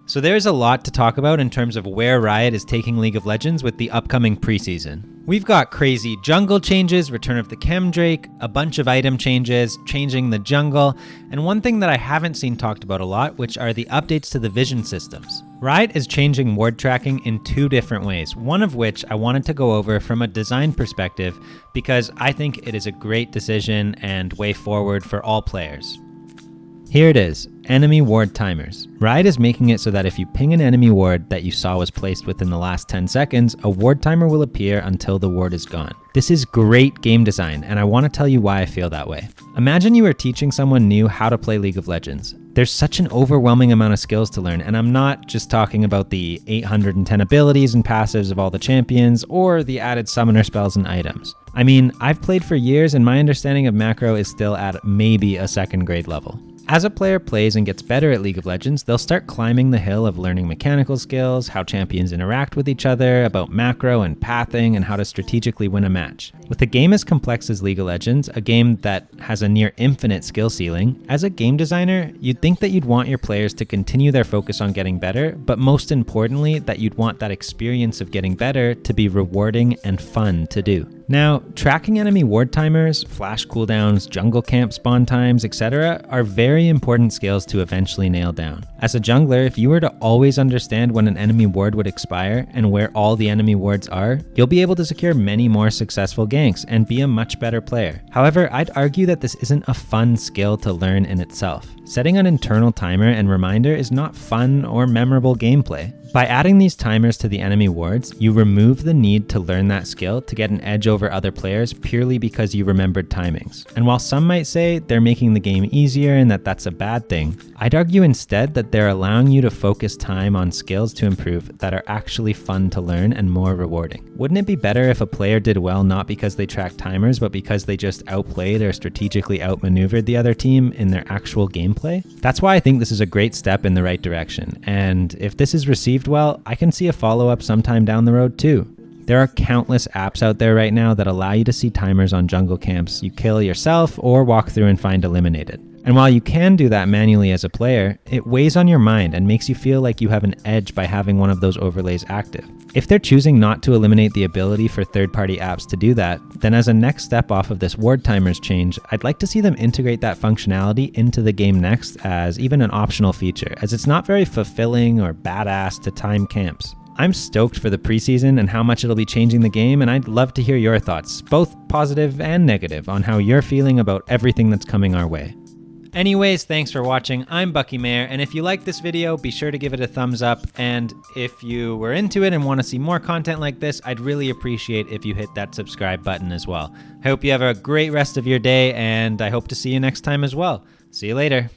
So there's a lot to talk about in terms of where Riot is taking League of Legends with the upcoming preseason. We've got crazy jungle changes, return of the Chemdrake, a bunch of item changes, changing the jungle, and one thing that I haven't seen talked about a lot, which are the updates to the vision systems. Riot is changing ward tracking in 2 different ways, one of which I wanted to go over from a design perspective because I think it is a great decision and way forward for all players. Here it is, enemy ward timers. Riot is making it so that if you ping an enemy ward that you saw was placed within the last 10 seconds, a ward timer will appear until the ward is gone. This is great game design, and I want to tell you why I feel that way. Imagine you are teaching someone new how to play League of Legends. There's such an overwhelming amount of skills to learn, and I'm not just talking about the 810 abilities and passives of all the champions, or the added summoner spells and items. I mean, I've played for years, and my understanding of macro is still at maybe a 2nd grade level. As a player plays and gets better at League of Legends, they'll start climbing the hill of learning mechanical skills, how champions interact with each other, about macro and pathing, and how to strategically win a match. With a game as complex as League of Legends, a game that has a near infinite skill ceiling, as a game designer, you'd think that you'd want your players to continue their focus on getting better, but most importantly, that you'd want that experience of getting better to be rewarding and fun to do. Now, tracking enemy ward timers, flash cooldowns, jungle camp spawn times, etc. are very important skills to eventually nail down. As a jungler, if you were to always understand when an enemy ward would expire and where all the enemy wards are, you'll be able to secure many more successful ganks and be a much better player. However, I'd argue that this isn't a fun skill to learn in itself. Setting an internal timer and reminder is not fun or memorable gameplay. By adding these timers to the enemy wards, you remove the need to learn that skill to get an edge over other players purely because you remembered timings. And while some might say they're making the game easier and that that's a bad thing, I'd argue instead that they're allowing you to focus time on skills to improve that are actually fun to learn and more rewarding. Wouldn't it be better if a player did well not because they tracked timers, but because they just outplayed or strategically outmaneuvered the other team in their actual gameplay? That's why I think this is a great step in the right direction, and if this is received well, I can see a follow-up sometime down the road too. There are countless apps out there right now that allow you to see timers on jungle camps you kill yourself or walk through and find eliminated. And while you can do that manually as a player, it weighs on your mind and makes you feel like you have an edge by having one of those overlays active. If they're choosing not to eliminate the ability for third-party apps to do that, then as a next step off of this ward timers change, I'd like to see them integrate that functionality into the game next as even an optional feature, as it's not very fulfilling or badass to time camps. I'm stoked for the preseason and how much it'll be changing the game, and I'd love to hear your thoughts, both positive and negative, on how you're feeling about everything that's coming our way. Anyways, thanks for watching. I'm Bucky Mayer, and if you liked this video, be sure to give it a thumbs up, and if you were into it and want to see more content like this, I'd really appreciate if you hit that subscribe button as well. I hope you have a great rest of your day, and I hope to see you next time as well. See you later.